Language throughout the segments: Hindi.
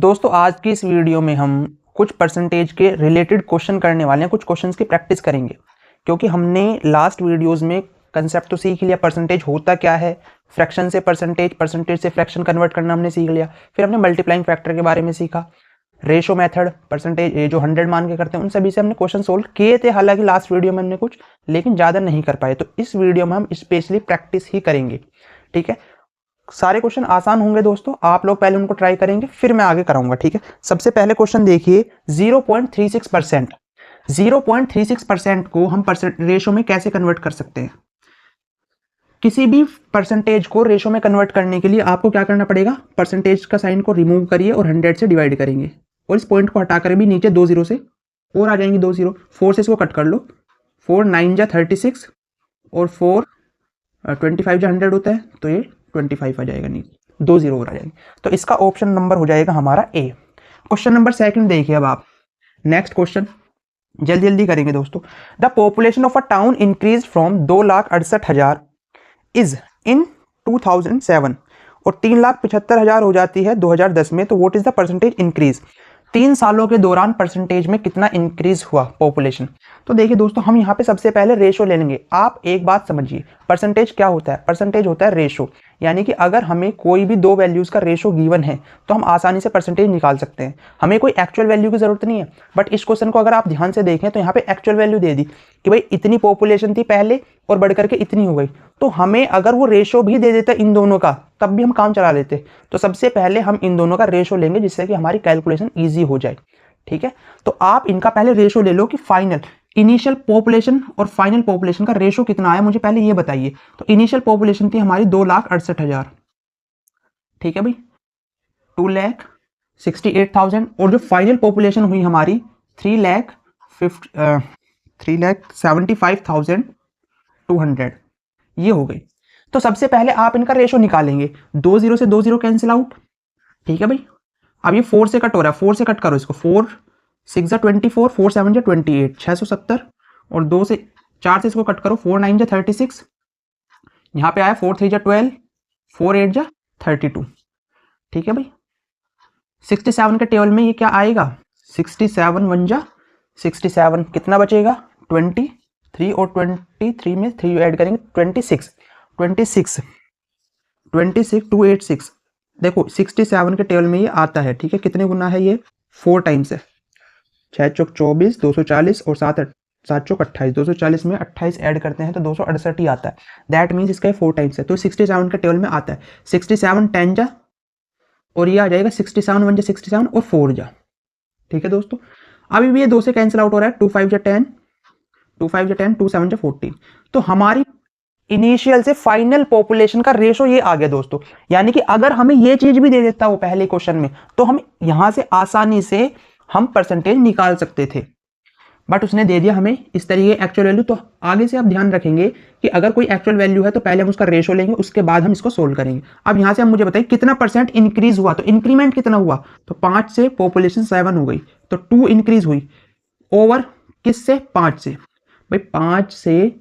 दोस्तों आज की इस वीडियो में हम कुछ परसेंटेज के रिलेटेड क्वेश्चन करने वाले हैं, कुछ क्वेश्चंस की प्रैक्टिस करेंगे। क्योंकि हमने लास्ट वीडियोस में कंसेप्ट तो सीख लिया, परसेंटेज होता क्या है, फ्रैक्शन से परसेंटेज, परसेंटेज से फ्रैक्शन कन्वर्ट करना हमने सीख लिया। फिर हमने मल्टीप्लाइंग फैक्टर के बारे में सीखा, रेशो मेथड, परसेंटेज जो 100 मान के करते हैं, उन सभी से हमने क्वेश्चन सोल्व किए थे। हालांकि लास्ट वीडियो में हमने कुछ लेकिन ज़्यादा नहीं कर पाए, तो इस वीडियो में हम स्पेशली प्रैक्टिस ही करेंगे। ठीक है, सारे क्वेश्चन आसान होंगे दोस्तों, आप लोग पहले उनको ट्राई करेंगे फिर मैं आगे कराऊंगा। ठीक है, सबसे पहले क्वेश्चन देखिए 0.36%। 0.36% को हम रेशो में कैसे कन्वर्ट कर सकते हैं। किसी भी परसेंटेज को रेशो में कन्वर्ट करने के लिए आपको क्या करना पड़ेगा, परसेंटेज का साइन को रिमूव करिए और 100 से डिवाइड करेंगे, और इस पॉइंट को हटाकर भी नीचे 2 0 से और आ जाएंगी 2 0, 4 से इसको कट कर लो, 4 9 जा 36 और 4 25 जा 100 होता है, तो ये 25 आ जाएगा, नीचे 2 0 और आ जाएंगे। तो इसका ऑप्शन नंबर हो जाएगा हमारा ए। क्वेश्चन नंबर सेकंड देखिए अब आप, नेक्स्ट क्वेश्चन जल्दी जल्दी करेंगे दोस्तों। The population of a town increase from 2,68,000 is in 2007 और 3,75,000 हो जाती है 2010 में, तो what is the percentage increase. 3 सालों के दौरान परसेंटेज में कितना इंक्रीज हुआ पॉपुलेशन। तो देखिए दोस्तों, हम यहाँ पे सबसे पहले रेशो ले लेंगे। आप एक बात समझिए, परसेंटेज क्या होता है, परसेंटेज होता है रेशो। यानी कि अगर हमें कोई भी दो वैल्यूज का रेशो गिवन है तो हम आसानी से परसेंटेज निकाल सकते हैं, हमें कोई एक्चुअल वैल्यू की जरूरत नहीं है। बट इस क्वेश्चन को अगर आप ध्यान से देखें तो यहाँ पे एक्चुअल वैल्यू दे दी कि भाई इतनी पॉपुलेशन थी पहले और बढ़ करके इतनी हो गई, तो हमें अगर वो रेशो भी दे देता इन दोनों का तब भी हम काम चला लेते। तो सबसे पहले हम इन दोनों का रेशो लेंगे जिससे कि हमारी कैलकुलेशन ईजी हो जाए। ठीक है, तो आप इनका पहले रेशो ले लो कि फाइनल इनिशियल पॉपुलेशन और फाइनल पॉपुलेशन का रेशो कितना आया, मुझे पहले ये बताइए। तो इनिशियल पॉपुलेशन थी हमारी 2,68,000, ठीक है भाई, 2,68,000, और जो फाइनल पॉपुलेशन हुई हमारी 3,75,200 ये हो गई। तो सबसे पहले आप इनका रेशो निकालेंगे, 2 0 से 2 0 कैंसिल आउट। ठीक है भाई, अब ये 4 से कट हो रहा है, 4 से कट करो इसको, 4 6 जा 24, 4 7 जा 28, 670, और 2 से 4 से इसको कट करो, 4 9 जा 36, यहाँ पे आया 4 3 जा 12, 4 8 जा 32। ठीक है भाई, 67 के टेबल में ये क्या आएगा, 67 1 जा 67, कितना बचेगा 23, और 23 में 3 ऐड करेंगे 26 286। देखो 67 के टेबल में ये आता है, ठीक है, कितने गुना है ये, 4 टाइम्स है, 6 चौक 24, 240 और 7 चौक 28, 240 में 28 ऐड करते हैं तो 268 ही आता है। दैट मीन्स इसका 4 टाइम्स है, तो 67 के टेबल में आता है। 67 10 जा और ये आ जाएगा 67 1 जा 67 और 4 जा। ठीक है दोस्तों, अभी भी ये 2 से कैंसिल आउट हो रहा है, 2 5 जा 10, 2 5 जा 10, 2 7 जा 14। तो हमारी इनिशियल से फाइनल पॉपुलेशन का रेशो ये आ गया दोस्तों। यानी कि अगर हमें ये चीज भी दे देता वो पहले क्वेश्चन में तो हम यहां से आसानी से हम परसेंटेज निकाल सकते थे, बट उसने दे दिया हमें इस तरीके एक्चुअल वैल्यू। तो आगे से आप ध्यान रखेंगे कि अगर कोई एक्चुअल वैल्यू है तो पहले हम उसका रेशो लेंगे, उसके बाद हम इसको सोल्व करेंगे। अब यहां से हम मुझे बताइए कितना परसेंट इंक्रीज हुआ, तो इंक्रीमेंट कितना हुआ, तो 5 से पॉपुलेशन 7 हो गई, तो 2 इंक्रीज हुई ओवर किस से, 5 से। भाई 5 से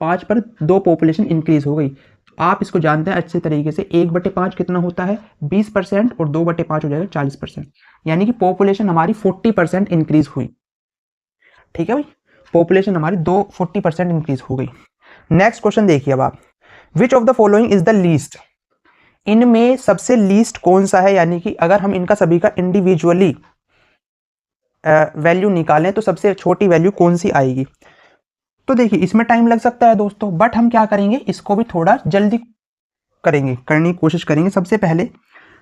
5 पर 2 पॉपुलेशन इंक्रीज हो गई। आप इसको जानते हैं अच्छे तरीके से, 1/5 कितना होता है 20%, और 2/5 हो जाएगा 40%। यानी कि पॉपुलेशन हमारी 40% इंक्रीज हुई। ठीक है भाई, पॉपुलेशन हमारी 40% इंक्रीज हो गई। नेक्स्ट क्वेश्चन देखिए अब आप, which of the following is the least. इनमें सबसे लीस्ट कौन सा है, यानी कि अगर हम इनका सभी का इंडिविजुअली वैल्यू निकालें तो सबसे छोटी वैल्यू कौन सी आएगी। तो देखिए इसमें टाइम लग सकता है दोस्तों, बट हम क्या करेंगे, इसको भी थोड़ा जल्दी करने की कोशिश करेंगे। सबसे पहले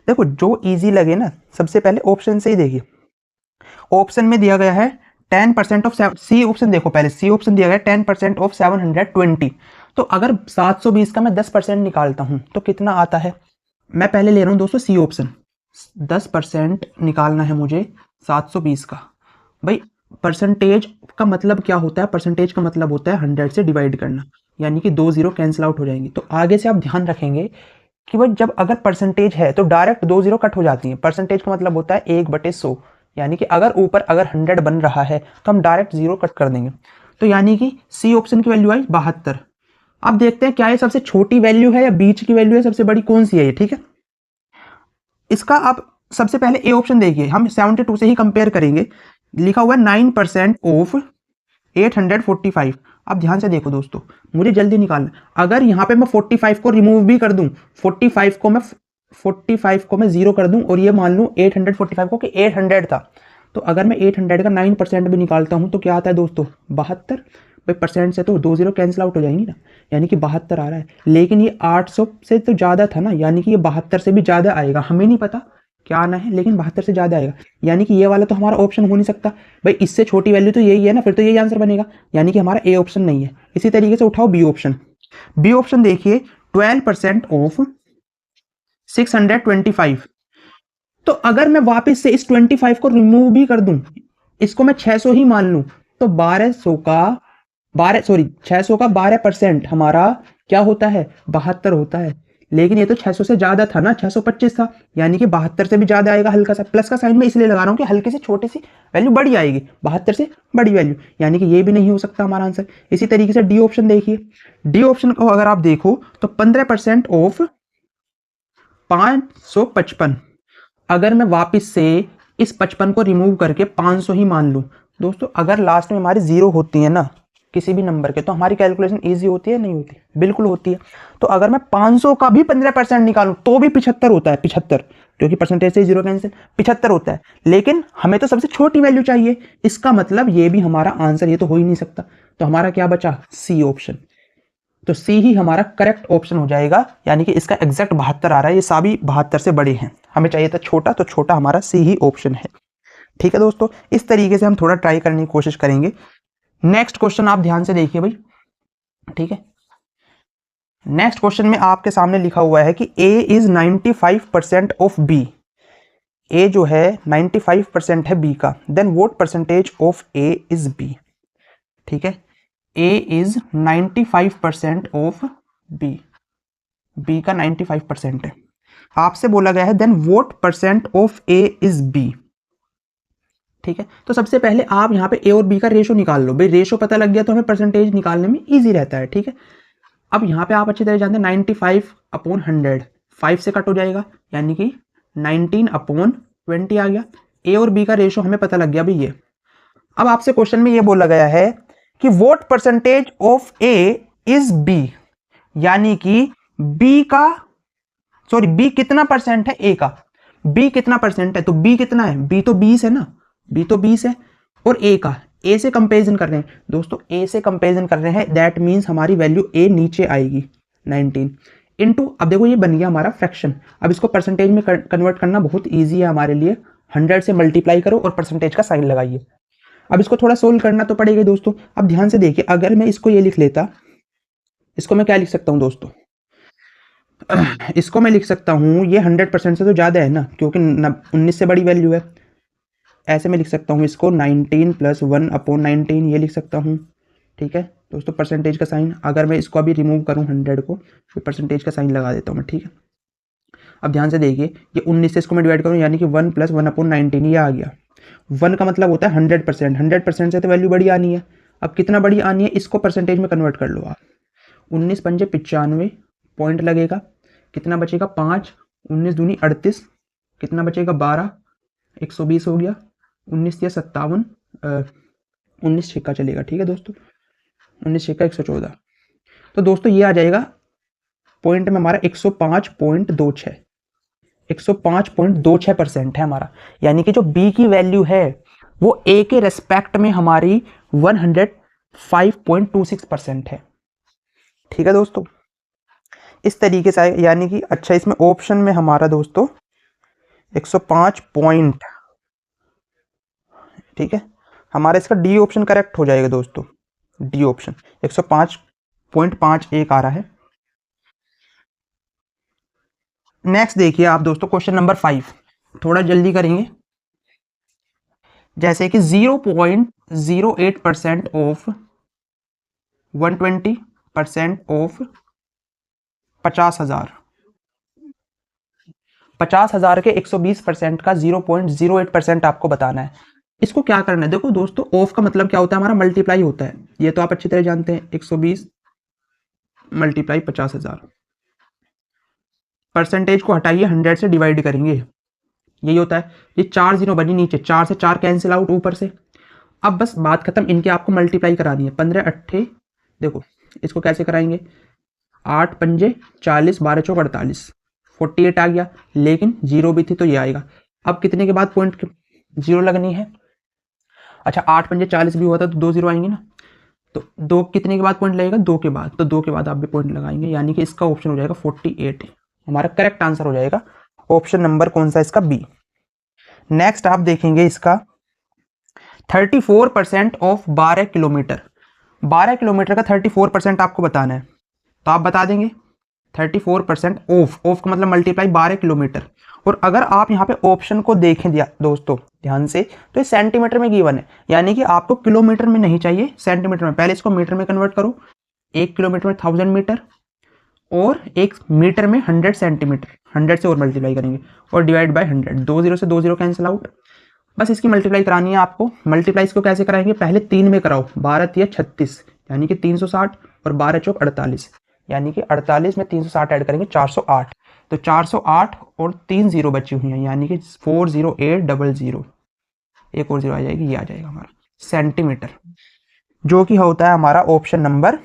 देखो जो इजी लगे ना, सबसे पहले ऑप्शन से ही देखिए। ऑप्शन में दिया गया है 10% ऑफ सी ऑप्शन, देखो पहले सी ऑप्शन दिया गया है 10% ऑफ 720। तो अगर 720 का मैं 10% निकालता हूं तो कितना आता है। मैं पहले ले रहा हूं दोस्तों सी ऑप्शन, 10% निकालना है मुझे 720 का। भाई परसेंटेज का मतलब क्या होता है, परसेंटेज का मतलब होता है 100 से डिवाइड करना, यानी कि 2 0 कैंसिल आउट हो जाएंगे। तो आगे से आप ध्यान रखेंगे कि भाई जब अगर परसेंटेज है तो डायरेक्ट 2 0 कट हो जाती है। परसेंटेज का मतलब होता है 1/100, यानी कि अगर ऊपर अगर 100 बन रहा है तो हम डायरेक्ट 0 कट कर देंगे। तो यानी कि सी ऑप्शन की वैल्यू आई 72। अब देखते हैं क्या ये सबसे छोटी वैल्यू है या बीच की वैल्यू है, सबसे बड़ी कौन सी है ये। ठीक है, इसका आप सबसे पहले ए ऑप्शन देखिए, हम 72 से ही कंपेयर करेंगे। लिखा हुआ है 9% ऑफ 845। अब ध्यान से देखो दोस्तों, मुझे जल्दी निकालना। अगर यहाँ पे मैं 45 को रिमूव भी कर दूं, 45 को मैं जीरो कर दूं और ये मान लूं 845 को कि 800 था, तो अगर मैं 800 का 9% भी निकालता हूं तो क्या आता है दोस्तों, 72। भाई परसेंट से तो 2 जीरो कैंसिल आउट हो जाएंगी ना, यानी कि 72 आ रहा है। लेकिन ये 800 से तो ज़्यादा था ना, यानी कि ये 72 से भी ज़्यादा आएगा। हमें नहीं पता क्या आना है, लेकिन 72 से ज़्यादा आएगा, यानी कि ये वाला तो हमारा ऑप्शन हो नहीं सकता। भाई इससे छोटी वैल्यू तो यही है ना, फिर तो यही आंसर बनेगा, यानी कि हमारा ए ऑप्शन नहीं है। इसी तरीके से उठाओ बी ऑप्शन। बी ऑप्शन देखिए, 12% ऑफ 625। तो अगर मैं वापस से इस 25 को रिमूव भी कर दूं, इसको मैं 600 ही मान लूं, तो 600 का 12% हमारा क्या होता है, 72 होता है। लेकिन ये तो 600 से ज्यादा था ना, 625 था, यानी कि 72 से भी ज्यादा आएगा। हल्का सा प्लस का साइन मैं इसलिए लगा रहा हूं कि हल्की सी छोटी सी वैल्यू बड़ी आएगी, 72 से बड़ी वैल्यू, यानी कि ये भी नहीं हो सकता हमारा आंसर। इसी तरीके से डी ऑप्शन देखिए, डी ऑप्शन को अगर आप देखो तो 15% ऑफ 555। अगर मैं वापस से इस 55 को रिमूव करके 500 ही मान लूं दोस्तों, अगर लास्ट में हमारी जीरो होती है ना किसी भी नंबर के, तो हमारी कैलकुलेशन इजी होती है नहीं होती, बिल्कुल होती है। तो अगर मैं 500 का भी 15% निकालूं तो भी 75 होता है, 75, क्योंकि परसेंटेज से जीरो कैंसिल, 75 होता है। लेकिन हमें तो सबसे छोटी वैल्यू चाहिए, इसका मतलब ये भी हमारा आंसर, ये तो हो ही नहीं सकता। तो हमारा क्या बचा, सी ऑप्शन। तो सी ही हमारा करेक्ट ऑप्शन हो जाएगा, यानी कि इसका एग्जैक्ट 72 आ रहा है, ये सभी 72 से बड़े हैं। हमें चाहिए था छोटा, तो छोटा हमारा सी ही ऑप्शन है। ठीक है दोस्तों, इस तरीके से हम थोड़ा ट्राई करने की कोशिश करेंगे। नेक्स्ट क्वेश्चन आप ध्यान से देखिए भाई, ठीक है। नेक्स्ट क्वेश्चन में आपके सामने लिखा हुआ है कि a is 95% of b. A जो है 95% है बी का, then what percentage of a is b. ठीक है, a is 95% of b, b का 95% है। आपसे बोला गया है then what percent of a is b. ठीक है, तो सबसे पहले आप यहाँ पे ए और बी का रेशो निकाल लो। भाई रेशो पता लग गया तो हमें परसेंटेज निकालने में इजी रहता है। ठीक है, अब यहाँ पे आप अच्छी तरह जानते हैं 95/100 5 से कट हो जाएगा, यानी कि 19/20 आ गया। ए और बी का रेशो हमें पता लग गया भाई ये। अब आपसे क्वेश्चन में ये बोला गया है कि what percentage of a is b, यानी कि बी का बी कितना परसेंट है ए का, बी कितना परसेंट है, तो बी कितना है, बी तो 20 है ना, बी तो 20 है। और ए का, ए से कंपेरिजन कर रहे हैं दोस्तों, ए से कंपेरिजन कर रहे हैं, दैट मीन्स हमारी वैल्यू ए नीचे आएगी 19 इंटू, अब देखो ये बन गया हमारा फ्रैक्शन। अब इसको परसेंटेज में कन्वर्ट करना बहुत ईजी है हमारे लिए, 100 से मल्टीप्लाई करो और परसेंटेज का साइन लगाइए। अब इसको थोड़ा सोल्व करना तो पड़ेगा दोस्तों। अब ध्यान से देखिए, अगर मैं इसको ये लिख लेता, इसको मैं क्या लिख सकता हूं दोस्तों, इसको मैं लिख सकता हूं, ये 100% से तो ज़्यादा है ना, क्योंकि 19 से बड़ी वैल्यू है। ऐसे मैं लिख सकता हूं इसको 19 + 1/19, ये लिख सकता हूं। ठीक है दोस्तों, परसेंटेज का साइन, अगर मैं इसको अभी रिमूव करूं 100 को, तो परसेंटेज का साइन लगा देता हूं मैं। ठीक है, अब ध्यान से देखिए, ये 19 से इसको मैं डिवाइड करूं, यानी कि 1 + 1/19, ये आ गया। 1 का मतलब होता है 100%, 100% से तो वैल्यू बड़ी आनी है। अब कितना बड़ी आनी है, इसको परसेंटेज में कन्वर्ट कर लो आप। 19 × 5 = 95, पॉइंट लगेगा, कितना बचेगा 5, 19 दूनी 38, कितना बचेगा 12, 120 हो गया, 19 या 57, 19 छिक्का चलेगा। ठीक है दोस्तों, 19 छिक्का 114। तो दोस्तों ये आ जाएगा पॉइंट में हमारा 105.26, 105.26% है हमारा, यानी कि जो बी की वैल्यू है वो ए के रेस्पेक्ट में हमारी 105.26% है। ठीक है दोस्तों, इस तरीके से, यानी कि अच्छा इसमें ऑप्शन में हमारा दोस्तों 105 पॉइंट, ठीक है, हमारा इसका डी ऑप्शन करेक्ट हो जाएगा दोस्तों। डी ऑप्शन 105.51 आ रहा है। नेक्स्ट देखिए आप दोस्तों, क्वेश्चन नंबर 5, थोड़ा जल्दी करेंगे। जैसे कि 0.08% ऑफ 120% ऑफ 50,000, 50,000 के 120% का 0.08% आपको बताना है। इसको क्या करना है, देखो दोस्तों, ऑफ का मतलब क्या होता है, हमारा मल्टीप्लाई होता है, ये तो आप अच्छी तरह जानते हैं। 120 × 50,000, परसेंटेज को हटाइए, 100 से डिवाइड करेंगे, यही होता है। ये 4 0 बनी नीचे, 4 से 4 कैंसिल आउट ऊपर से। अब बस बात खत्म, इनके आपको मल्टीप्लाई करानी है। 15 अट्ठे, देखो इसको कैसे कराएंगे, 8 पंजे 40, 12 चौक 48, 48 आ गया, लेकिन जीरो भी थी तो ये आएगा। अब कितने के बाद पॉइंट जीरो लगनी है, अच्छा 8 पंजे 40 भी हुआ था तो 2 जीरो आएंगे ना, तो 2 कितने के बाद पॉइंट लगेगा, 2 के बाद, तो 2 के बाद आप भी पॉइंट लगाएंगे, यानी कि इसका ऑप्शन हो जाएगा 48, हमारा करेक्ट आंसर हो जाएगा ऑप्शन नंबर कौन सा, इसका बी। नेक्स्ट आप देखेंगे इसका 34% ऑफ 12 किलोमीटर, 12 किलोमीटर का 34% आपको बताना है, तो आप बता देंगे 34% ऑफ, ऑफ का मतलब मल्टीप्लाई 12 किलोमीटर। और अगर आप यहाँ पे ऑप्शन को देखें दिया दोस्तों ध्यान से, तो ये सेंटीमीटर में गिवन है, यानी कि आपको किलोमीटर में नहीं चाहिए, सेंटीमीटर में। पहले इसको मीटर में कन्वर्ट करो, 1 किलोमीटर में 1000 मीटर, और 1 मीटर में 100 सेंटीमीटर, 100 से और मल्टीप्लाई करेंगे और डिवाइड बाय 100, 2 0 से 2 0 कैंसिल आउट। बस इसकी मल्टीप्लाई करानी है आपको। मल्टीप्लाई इसको कैसे कराएंगे, पहले 3 में कराओ, 12 तिया 36 यानी कि 360, और 12 चौक 48 यानी कि 48 में 360 ऐड करेंगे 408, तो 408 और 3 जीरो बची हुई हैं, यानी कि 40800, एक और जीरो आ जाएगी, ये आ जाएगा हमारा सेंटीमीटर, जो कि होता है हमारा option number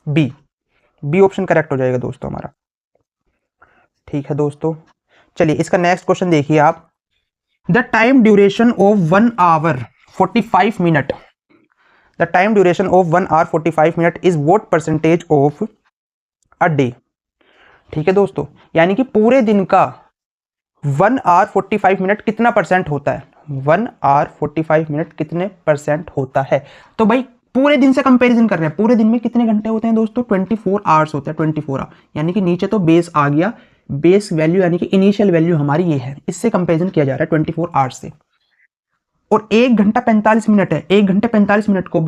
b. B option correct हो जाएगा दोस्तों हमारा। ठीक है दोस्तों, चलिए इसका नेक्स्ट क्वेश्चन देखिए आप। The time duration of 1 hour 45 minute, the time duration of 1 hour 45 minute is what percentage of a day. ठीक है दोस्तों, यानी कि पूरे दिन का 1 आवर 45 मिनट कितना परसेंट होता है, 1 आवर 45 मिनट कितने परसेंट होता है। तो भाई पूरे दिन से कंपैरिजन कर रहे हैं, पूरे दिन में कितने घंटे होते हैं दोस्तों, 24 आवर्स होते हैं, 24 आवर, यानी कि नीचे तो बेस आ गया, बेस वैल्यू यानी कि इनिशियल वैल्यू हमारी ये है, इससे कंपैरिजन किया जा रहा है 24 आवर्स से। और 1 घंटा 45 मिनट है, 1 घंटे 45 मिनट को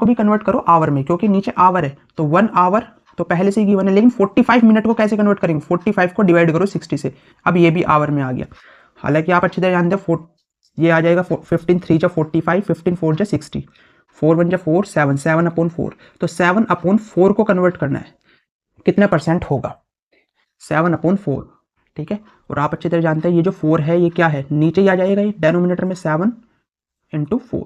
भी कन्वर्ट करो आवर में, क्योंकि नीचे आवर है, तो 1 आवर तो पहले से ही गिवन है, लेकिन 45 मिनट को कैसे कन्वर्ट करेंगे, 45 को डिवाइड करो 60 से, अब ये भी आवर में आ गया। हालांकि आप अच्छी तरह जानते हो ये आ जाएगा 15 3 जा 45, 15 4 जा 60, 4 1 जा 4, 7 7/4, तो 7/4 को कन्वर्ट करना है, कितना परसेंट होगा, 7/4। ठीक है, और आप अच्छी तरह जानते हैं ये जो 4 है ये क्या है, नीचे ही आ जाएगा, ये डेनोमिनेटर में 7 × 4,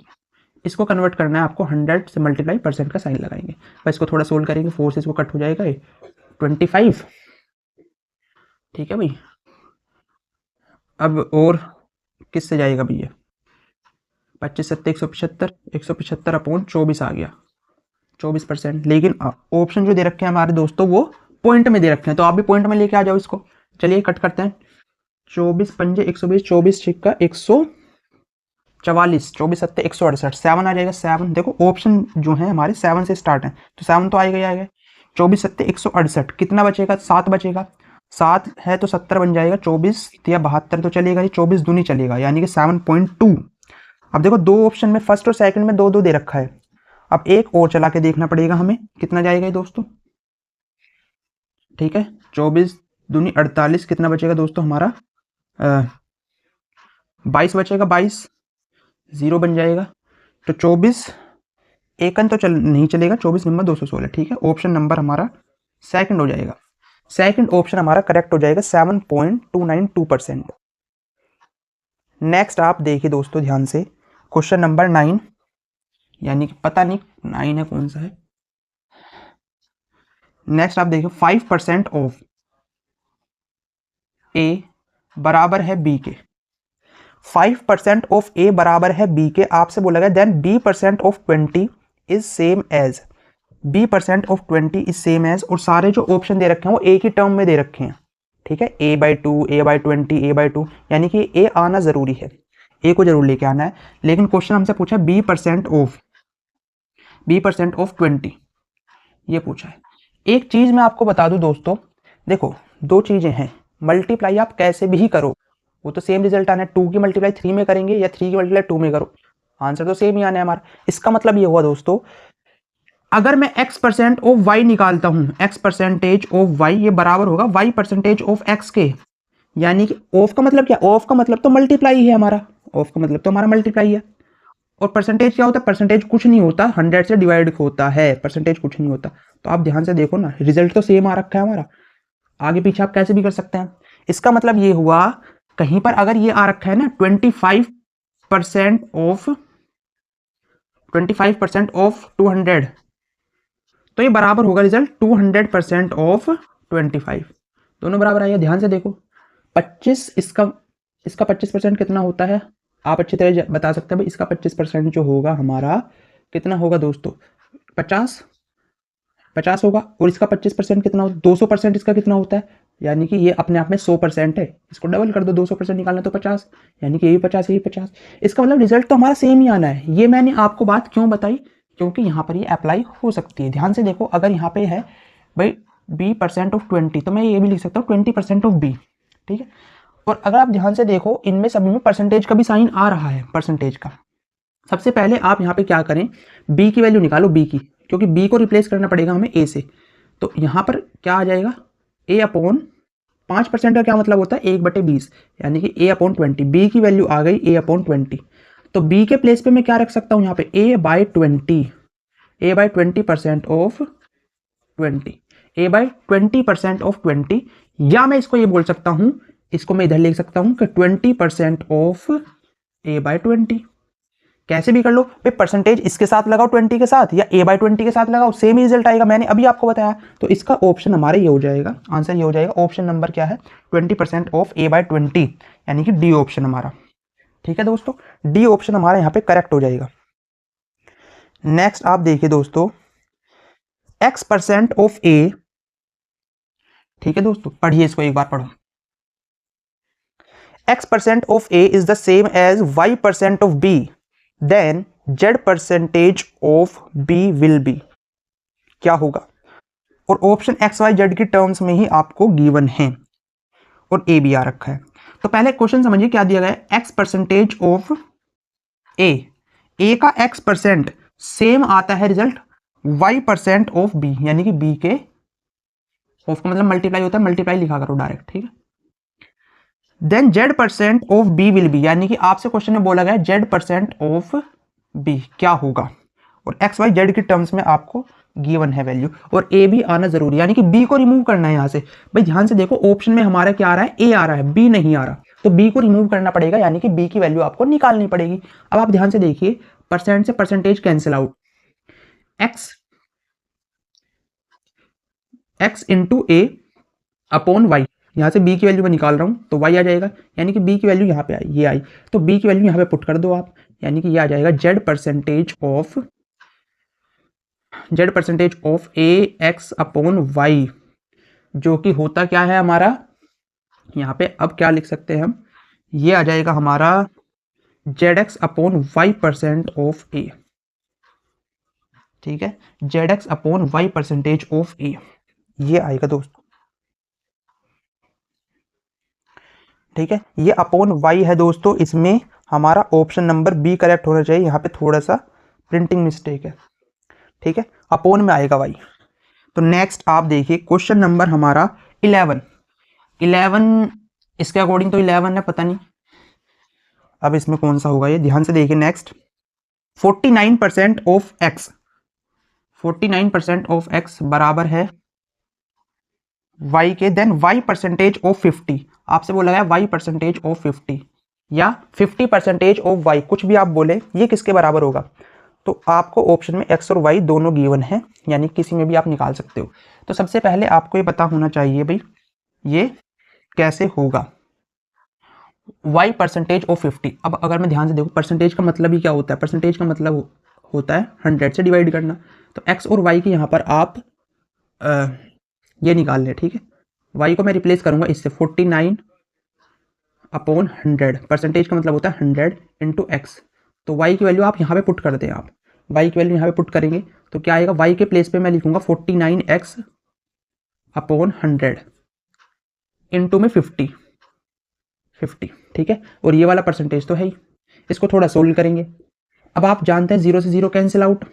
इसको कन्वर्ट करना है आपको, 100 से मल्टीप्लाई परसेंट का साइन लगाएंगे, बस इसको थोड़ा सोल्व करेंगे, 4 से इसको कट हो जाएगा ये 25। ठीक है भाई, अब और किससे जाएगा भैया, 25 7 175, 175/24 आ गया, 24%। लेकिन ऑप्शन जो दे रखे हैं हमारे दोस्तों वो पॉइंट में दे रखे हैं, तो आप भी पॉइंट में लेके आ जाओ इसको। चलिए कट करते हैं, 24 पंजे 120, 24 छिक्का 144, 24 7 168, 7 आ जाएगा, 7 देखो ऑप्शन जो है हमारे 7 से स्टार्ट है, तो 7 तो आएगा ही आएगा। 24 7 168, कितना बचेगा, 7 बचेगा, 7 है तो 70 बन जाएगा, 24 या 72 तो चलेगा ही, 24 दूनी चलेगा, यानी कि 7.2। अब देखो दो ऑप्शन में, फर्स्ट और सेकंड में 2 2 दे रखा है, अब एक और चला के देखना पड़ेगा हमें, कितना जाएगा ये दोस्तों। ठीक है, 24 दूनी 48, कितना बचेगा दोस्तों हमारा, 22 बचेगा, 22 जीरो बन जाएगा, तो 24 एकन तो नहीं चलेगा, 24 नंबर 216। ठीक है, ऑप्शन नंबर हमारा सेकंड हो जाएगा, सेकंड ऑप्शन हमारा करेक्ट हो जाएगा, 7.292%। नेक्स्ट आप देखिए दोस्तों ध्यान से, क्वेश्चन नंबर 9, यानी कि पता नहीं 9 है कौन सा है। नेक्स्ट आप देखिए 5% ऑफ ए बराबर है बी के, 5% ऑफ ए बराबर है बी के, आपसे बोला गया then b% of 20 is same as, b% of 20 is same as, और सारे जो ऑप्शन दे रखे हैं वो एक ही टर्म में दे रखे हैं। ठीक है, a/2, a/20, a/2, यानी कि a आना जरूरी है, a को जरूर लेके आना है। लेकिन क्वेश्चन हमसे पूछा b% ऑफ 20, ये पूछा है। एक चीज मैं आपको बता दूं दोस्तों, देखो दो चीजें हैं, मल्टीप्लाई आप कैसे भी करो वो तो सेम रिजल्ट आना है, 2 की मल्टीप्लाई 3 में करेंगे या 3 की मल्टीप्लाई 2 में करो, आंसर तो सेम ही आना है हमारा। इसका मतलब ये हुआ दोस्तों, अगर मैं x% ऑफ y निकालता हूं, x% ऑफ y ये बराबर होगा y% ऑफ x के, यानी कि ऑफ का मतलब क्या, ऑफ का मतलब तो मल्टीप्लाई है हमारा, ऑफ का मतलब तो हमारा मल्टीप्लाई है। और परसेंटेज क्या होता है, परसेंटेज कुछ नहीं होता, 100 से डिवाइड होता है, परसेंटेज कुछ नहीं होता। तो आप ध्यान से देखो ना, रिजल्ट तो सेम आ रखा है हमारा, आगे पीछे आप कैसे भी कर सकते हैं। इसका मतलब ये हुआ कहीं पर अगर ये आ रखा है ना 25% ऑफ 200, तो ये बराबर होगा रिजल्ट 200% ऑफ 25। दोनों बराबर आएगा। ध्यान से देखो 25, इसका 25% कितना होता है, आप अच्छी तरह बता सकते हैं भाई। इसका 25% जो होगा हमारा कितना होगा दोस्तों, 50 होगा। और इसका 25% कितना होता है, 200% इसका कितना होता है, यानी कि ये अपने आप में 100% है। इसको डबल कर दो, 200% निकालना तो 50, यानी कि ये भी 50, ये भी 50। इसका मतलब रिजल्ट तो हमारा सेम ही आना है। ये मैंने आपको बात क्यों बताई, क्योंकि यहाँ पर ये अप्लाई हो सकती है। ध्यान से देखो, अगर यहाँ पे है भाई b% ऑफ 20, तो मैं ये भी लिख सकता हूँ 20% ऑफ b, ठीक है। और अगर आप ध्यान से देखो, इनमें सभी में परसेंटेज का भी साइन आ रहा है, परसेंटेज का। सबसे पहले आप यहाँ पे क्या करें, b की वैल्यू निकालो, b की, क्योंकि b को रिप्लेस करना पड़ेगा हमें a से। तो यहाँ पर क्या आ जाएगा, a अपॉन 5% का क्या मतलब होता है, 1/20, यानी कि a अपॉन 20। b की वैल्यू आ गई a अपॉन 20। तो b के प्लेस पे मैं क्या रख सकता हूँ यहाँ पे, a/20, a/20% of 20, a/20% of 20। या मैं इसको ये बोल सकता हूँ, इसको मैं इधर लिख सकता हूँ कि 20% ऑफ a/20। कैसे भी कर लो भाई, परसेंटेज इसके साथ लगाओ 20 के साथ, या a/20 के साथ लगाओ, सेम ही रिजल्ट आएगा। मैंने अभी आपको बताया। तो इसका ऑप्शन हमारा ये हो जाएगा, आंसर ये हो जाएगा। ऑप्शन नंबर क्या है, 20% ऑफ a/20, यानी कि डी ऑप्शन हमारा। ठीक है दोस्तों, डी ऑप्शन हमारा यहाँ पे करेक्ट हो जाएगा। नेक्स्ट आप देखिए दोस्तों, x% ऑफ a, ठीक है दोस्तों, पढ़िए इसको एक बार पढ़ो। x% of a is the same as y% of b, then z% of b will be, क्या होगा। और ऑप्शन एक्स वाई जेड की टर्म्स में ही आपको गिवन है, और ए भी आ रखा है। तो पहले क्वेश्चन समझिए क्या दिया गया है, x% ऑफ a का x% सेम आता है रिजल्ट y% ऑफ b, यानी कि b के ऑफ का मतलब मल्टीप्लाई होता है, मल्टीप्लाई लिखा करो डायरेक्ट, ठीक है। Then z% of b will be, यानी कि आपसे क्वेश्चन में बोला गया z% ऑफ b क्या होगा, और एक्स वाई जेड की टर्म्स में आपको गिवन है वैल्यू, और ए भी आना जरूरी, यानी कि बी को रिमूव करना है यहाँ से। भाई ध्यान से देखो, ऑप्शन में हमारा क्या आ रहा है, ए आ रहा है, बी नहीं आ रहा, तो बी को रिमूव करना पड़ेगा, यानी कि बी की वैल्यू आपको निकालनी पड़ेगी। अब आप ध्यान से देखिए, परसेंट से percentage cancel out, X into A upon Y, यहाँ से b की वैल्यू मैं निकाल रहा हूँ तो y आ जाएगा, यानी कि b की वैल्यू यहाँ पे आई, ये आई, तो b की वैल्यू यहाँ पे पुट कर दो आप, यानी कि ये आ जाएगा z% of a x upon y, जो कि होता क्या है हमारा यहाँ पे। अब क्या लिख सकते हैं हम, ये आ जाएगा हमारा zx अपॉन y% ऑफ ए, ठीक है, zx अपॉन y% ऑफ ए, ये आएगा दोस्तों, ठीक है। ये अपॉन y है दोस्तों, इसमें हमारा ऑप्शन नंबर बी करेक्ट होना चाहिए, यहाँ पे थोड़ा सा प्रिंटिंग मिस्टेक है, ठीक है, अपॉन में आएगा y। तो नेक्स्ट आप देखिए क्वेश्चन नंबर हमारा 11 इसके अकॉर्डिंग तो 11 है, पता नहीं अब इसमें कौन सा होगा ये, ध्यान से देखिए। Next 49% of x, 49% of x बराबर है y के, देन y% ऑफ 50, आपसे बोला गया y% ऑफ 50 या 50% ऑफ y, कुछ भी आप बोले, ये किसके बराबर होगा। तो आपको ऑप्शन में x और y दोनों गिवन है, यानी किसी में भी आप निकाल सकते हो। तो सबसे पहले आपको ये पता होना चाहिए भाई ये कैसे होगा, y% ऑफ 50। अब अगर मैं ध्यान से देखूं, परसेंटेज का मतलब ही क्या होता है, परसेंटेज का मतलब होता है 100 से डिवाइड करना। तो x और y की यहाँ पर आप ये निकाल लें, ठीक है। y को मैं रिप्लेस करूंगा इससे, 49 अपॉन 100, परसेंटेज का मतलब होता है 100 इंटू एक्स। तो y की वैल्यू आप यहाँ पे पुट कर दें, आप y की वैल्यू यहाँ पे पुट करेंगे तो क्या आएगा, y के प्लेस पे मैं लिखूंगा 49x अपॉन 100 इंटू में 50, ठीक है। और ये वाला परसेंटेज तो है ही, इसको थोड़ा सोल्व करेंगे। अब आप जानते हैं 0 से 0 कैंसिल आउट,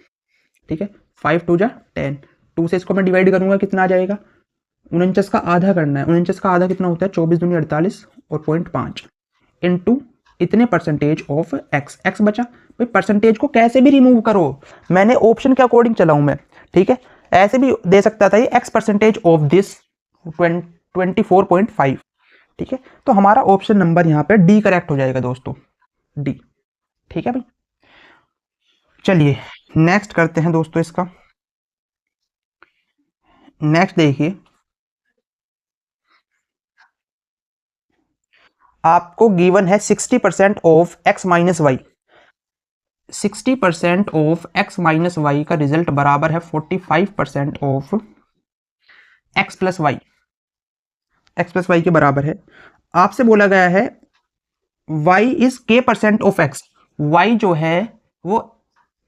ठीक है, 5 2 जा 10, 2 से इसको मैं डिवाइड करूंगा, कितना आ जाएगा, 49 का आधा करना है, 49 का आधा कितना होता है, 24 दूनी 48 और 0.5 इंटू इतने परसेंटेज ऑफ x बचा। भाई परसेंटेज को कैसे भी रिमूव करो, मैंने ऑप्शन के अकॉर्डिंग चलाऊं मैं, ठीक है, ऐसे भी दे सकता था ये x% ऑफ दिस 24.5, ठीक है, तो हमारा ऑप्शन नंबर यहाँ पे डी करेक्ट हो जाएगा दोस्तों, डी। ठीक है भाई, चलिए नेक्स्ट करते हैं दोस्तों इसका। नेक्स्ट देखिए, आपको गिवन है 60% of x minus y. 60% of x minus y का रिजल्ट बराबर है 45% of x plus y. x plus y के बराबर है। आपसे बोला गया है y is k% of x। y जो है वो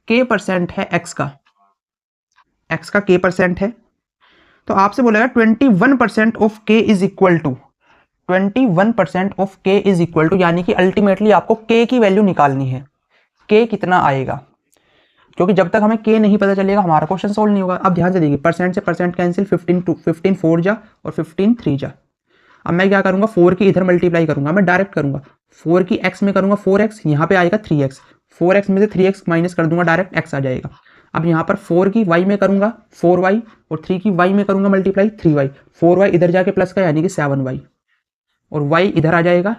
k% है x का, x का k% है। तो आपसे बोला गया 21% of k is equal to 21% of k is equal to, यानी कि अल्टीमेटली आपको k की वैल्यू निकालनी है। k कितना आएगा, क्योंकि जब तक हमें k नहीं पता चलेगा हमारा क्वेश्चन सोल्व नहीं होगा। अब ध्यान से देखिए, परसेंट से परसेंट कैंसिल, 15 4 जा और 15 3 जा। अब मैं क्या करूंगा, 4 की इधर मल्टीप्लाई करूंगा, मैं डायरेक्ट करूंगा 4 की x में करूंगा 4x, यहाँ पे आएगा 3x, 4x में से 3x माइनस कर दूंगा, डायरेक्ट x आ जाएगा। अब यहाँ पर 4 की y में करूंगा 4y और 3 की y में करूंगा मल्टीप्लाई 3y, 4y इधर जाके प्लस का यानी कि 7y और y इधर आ जाएगा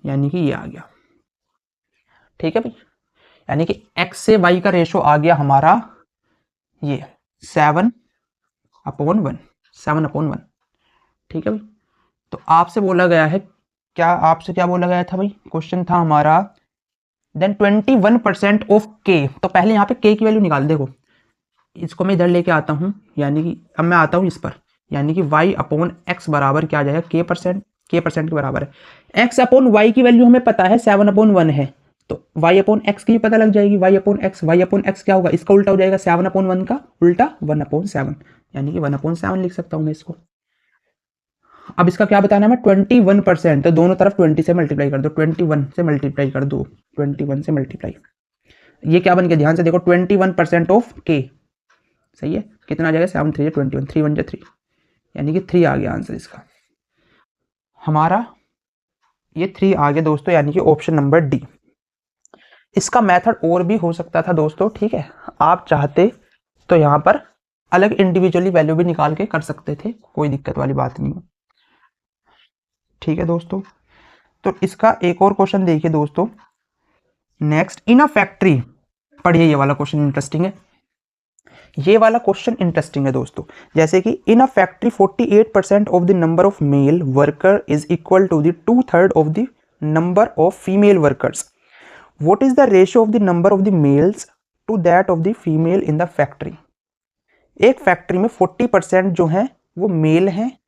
यानी कि ये आ गया। ठीक है भाई, यानी कि x से y का रेशो आ गया हमारा ये 7/1, 7/1। ठीक है भाई, तो आपसे बोला गया है, क्या आपसे क्या बोला गया था भाई, क्वेश्चन था हमारा देन 21% ऑफ k। तो पहले यहाँ पे k की वैल्यू निकाल, देखो इसको मैं इधर लेके आता हूँ, यानी कि अब मैं आता हूँ इस पर, यानी कि y/x बराबर क्या आ जाएगा, k%, k% के बराबर है। x/y की वैल्यू हमें पता है 7/1 है, तो y/x की भी पता लग जाएगी, y/x क्या होगा, इसका उल्टा हो जाएगा 7/1 का उल्टा 1/7, यानी कि 1/7 लिख सकता हूँ मैं इसको। अब इसका क्या बताना है मैं, 21%, तो दोनों तरफ 20 से मल्टीप्लाई कर दो, 21 से मल्टीप्लाई कर दो, 21 से मल्टीप्लाई, ये क्या बन गया ध्यान से देखो, 21% ऑफ k, सही है, कितना आ जाएगा 7 3 21, 3 1 3, यानी कि 3 आ गया आंसर इसका हमारा, ये 3 आ गया दोस्तों, यानी कि ऑप्शन नंबर डी। इसका मेथड और भी हो सकता था दोस्तों, ठीक है, आप चाहते तो यहाँ पर अलग इंडिविजुअली वैल्यू भी निकाल के कर सकते थे, कोई दिक्कत वाली बात नहीं है। ठीक है दोस्तों, तो इसका एक और क्वेश्चन देखिए दोस्तों, नेक्स्ट, इन अ फैक्ट्री, पढ़िए ये वाला क्वेश्चन इंटरेस्टिंग है, ये वाला क्वेश्चन इंटरेस्टिंग है दोस्तों। जैसे कि in a factory 48% of the number of male worker is equal to the 2/3 of the number of female workers, what is the ratio of the number of the males to that of the female in the factory. एक फैक्ट्री में 40% जो है वो मेल हैं,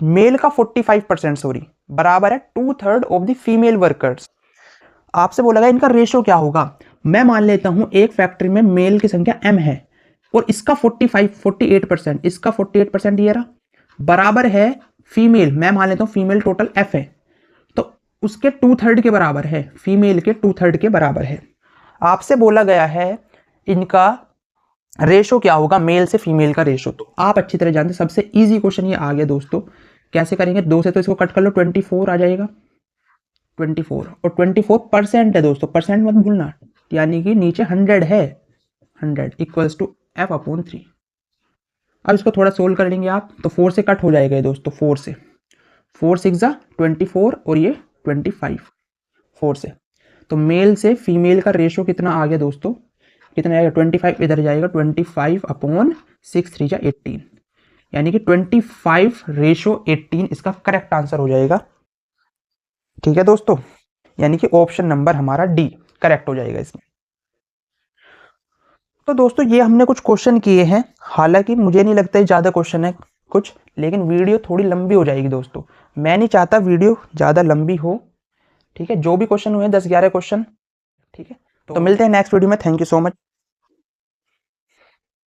मेल का 45% सॉरी बराबर है 2/3 ऑफ द फीमेल वर्कर्स। आपसे बोला गया इनका रेशियो क्या होगा। मैं मान लेता हूं एक फैक्ट्री में मेल की संख्या m है और इसका 48%, इसका 48% ये रहा, बराबर है फीमेल, मैं मान लेता हूं फीमेल टोटल f है, तो उसके 2/3 के बराबर है, फीमेल के 2/3 के बराबर है। आपसे बोला गया है इनका रेशो क्या होगा, मेल से फीमेल का रेशो। तो आप अच्छी तरह जानते, सबसे इजी क्वेश्चन ये आ गया दोस्तों। कैसे करेंगे, 2 से तो इसको कट कर लो, 24 आ जाएगा, 24 और 24% है दोस्तों, परसेंट मत भूलना, यानी कि नीचे 100 है, 100 इक्वल्स टू f/3। अब इसको थोड़ा सोल्व कर लेंगे आप, तो 4 से कट हो जाएगा दोस्तों, 4 से 4 6 जा 24 और ये 25 4 से, तो मेल से फीमेल का रेशो कितना आ गया दोस्तों, कितना आएगा 25, इधर जाएगा 25/6 3 जा 18, यानी कि 25/18 इसका करेक्ट आंसर हो जाएगा। ठीक है दोस्तों, यानी कि ऑप्शन नंबर हमारा डी करेक्ट हो जाएगा इसमें। तो दोस्तों ये हमने कुछ क्वेश्चन किए हैं, हालांकि मुझे नहीं लगता है ज़्यादा क्वेश्चन है कुछ, लेकिन वीडियो थोड़ी लंबी हो जाएगी दोस्तों, मैं नहीं चाहता वीडियो ज़्यादा लंबी हो। ठीक है, जो भी क्वेश्चन हुए 10-11 क्वेश्चन, ठीक है, तो मिलते हैं नेक्स्ट वीडियो में। Thank you so much.